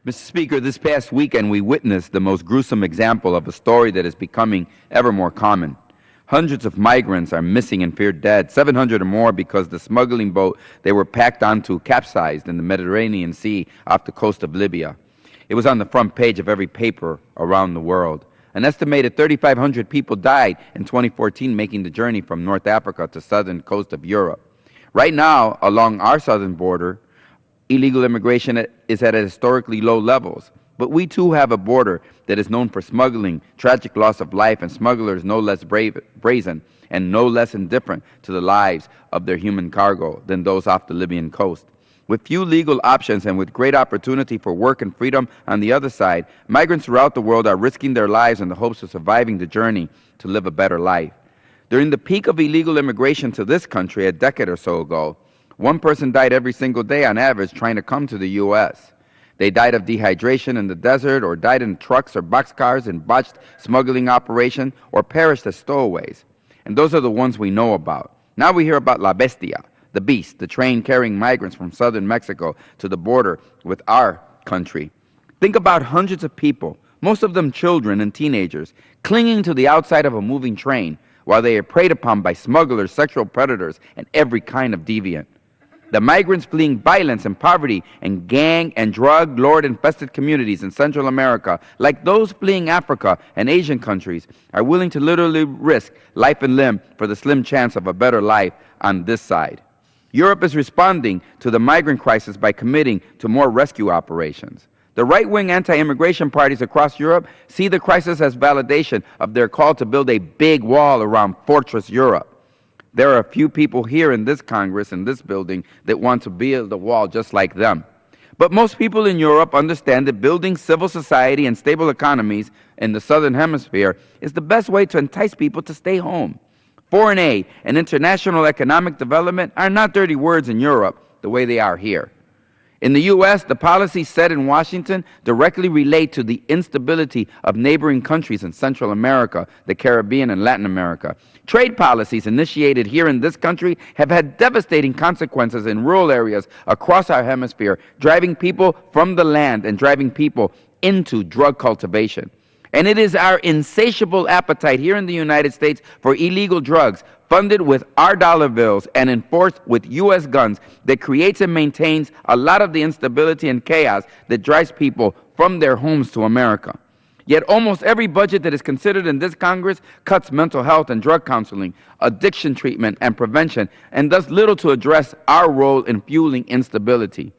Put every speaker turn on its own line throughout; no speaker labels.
Mr. Speaker, this past weekend we witnessed the most gruesome example of a story that is becoming ever more common. Hundreds of migrants are missing and feared dead, 700 or more because the smuggling boat they were packed onto capsized in the Mediterranean Sea off the coast of Libya. It was on the front page of every paper around the world. An estimated 3,500 people died in 2014 making the journey from North Africa to southern coast of Europe. Right now, along our southern border, illegal immigration is at historically low levels. But we too have a border that is known for smuggling, tragic loss of life, and smugglers no less brazen and no less indifferent to the lives of their human cargo than those off the Libyan coast. With few legal options and with great opportunity for work and freedom on the other side, migrants throughout the world are risking their lives in the hopes of surviving the journey to live a better life. During the peak of illegal immigration to this country a decade or so ago, one person died every single day on average trying to come to the U.S. They died of dehydration in the desert, or died in trucks or boxcars in botched smuggling operation, or perished as stowaways. And those are the ones we know about. Now we hear about La Bestia, the beast, the train carrying migrants from southern Mexico to the border with our country. Think about hundreds of people, most of them children and teenagers, clinging to the outside of a moving train while they are preyed upon by smugglers, sexual predators, and every kind of deviant. The migrants fleeing violence and poverty and gang and drug lord-infested communities in Central America, like those fleeing Africa and Asian countries, are willing to literally risk life and limb for the slim chance of a better life on this side. Europe is responding to the migrant crisis by committing to more rescue operations. The right-wing anti-immigration parties across Europe see the crisis as validation of their call to build a big wall around Fortress Europe. There are a few people here in this Congress, in this building, that want to build a wall just like them. But most people in Europe understand that building civil society and stable economies in the Southern Hemisphere is the best way to entice people to stay home. Foreign aid and international economic development are not dirty words in Europe the way they are here. In the U.S., the policies set in Washington directly relate to the instability of neighboring countries in Central America, the Caribbean, and Latin America. Trade policies initiated here in this country have had devastating consequences in rural areas across our hemisphere, driving people from the land and driving people into drug cultivation. And it is our insatiable appetite here in the United States for illegal drugs, funded with our dollar bills and enforced with U.S. guns, that creates and maintains a lot of the instability and chaos that drives people from their homes to America. Yet almost every budget that is considered in this Congress cuts mental health and drug counseling, addiction treatment and prevention, and does little to address our role in fueling instability.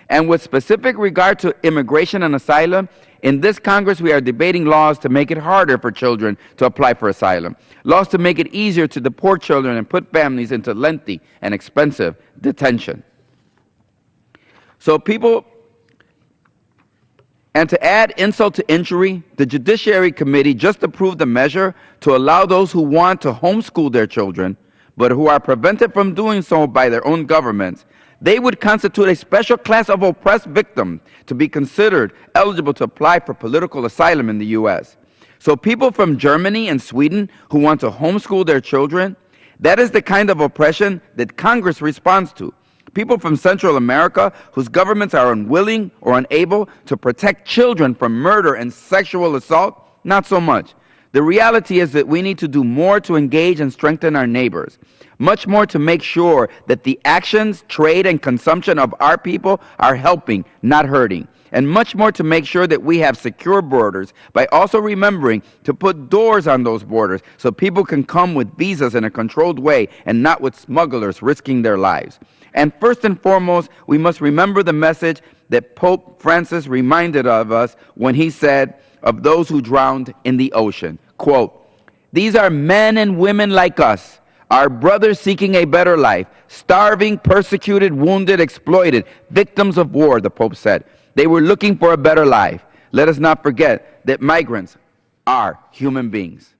And with specific regard to immigration and asylum, in this Congress we are debating laws to make it harder for children to apply for asylum, laws to make it easier to deport children and put families into lengthy and expensive detention. And to add insult to injury, the Judiciary Committee just approved a measure to allow those who want to homeschool their children, but who are prevented from doing so by their own governments, they would constitute a special class of oppressed victims to be considered eligible to apply for political asylum in the U.S. So people from Germany and Sweden who want to homeschool their children, that is the kind of oppression that Congress responds to. People from Central America whose governments are unwilling or unable to protect children from murder and sexual assault, not so much. The reality is that we need to do more to engage and strengthen our neighbors, much more to make sure that the actions, trade, and consumption of our people are helping, not hurting, and much more to make sure that we have secure borders by also remembering to put doors on those borders so people can come with visas in a controlled way and not with smugglers risking their lives. And first and foremost, we must remember the message that Pope Francis reminded of us when he said of those who drowned in the ocean, quote, "These are men and women like us, our brothers seeking a better life, starving, persecuted, wounded, exploited, victims of war," the Pope said. They were looking for a better life. Let us not forget that migrants are human beings.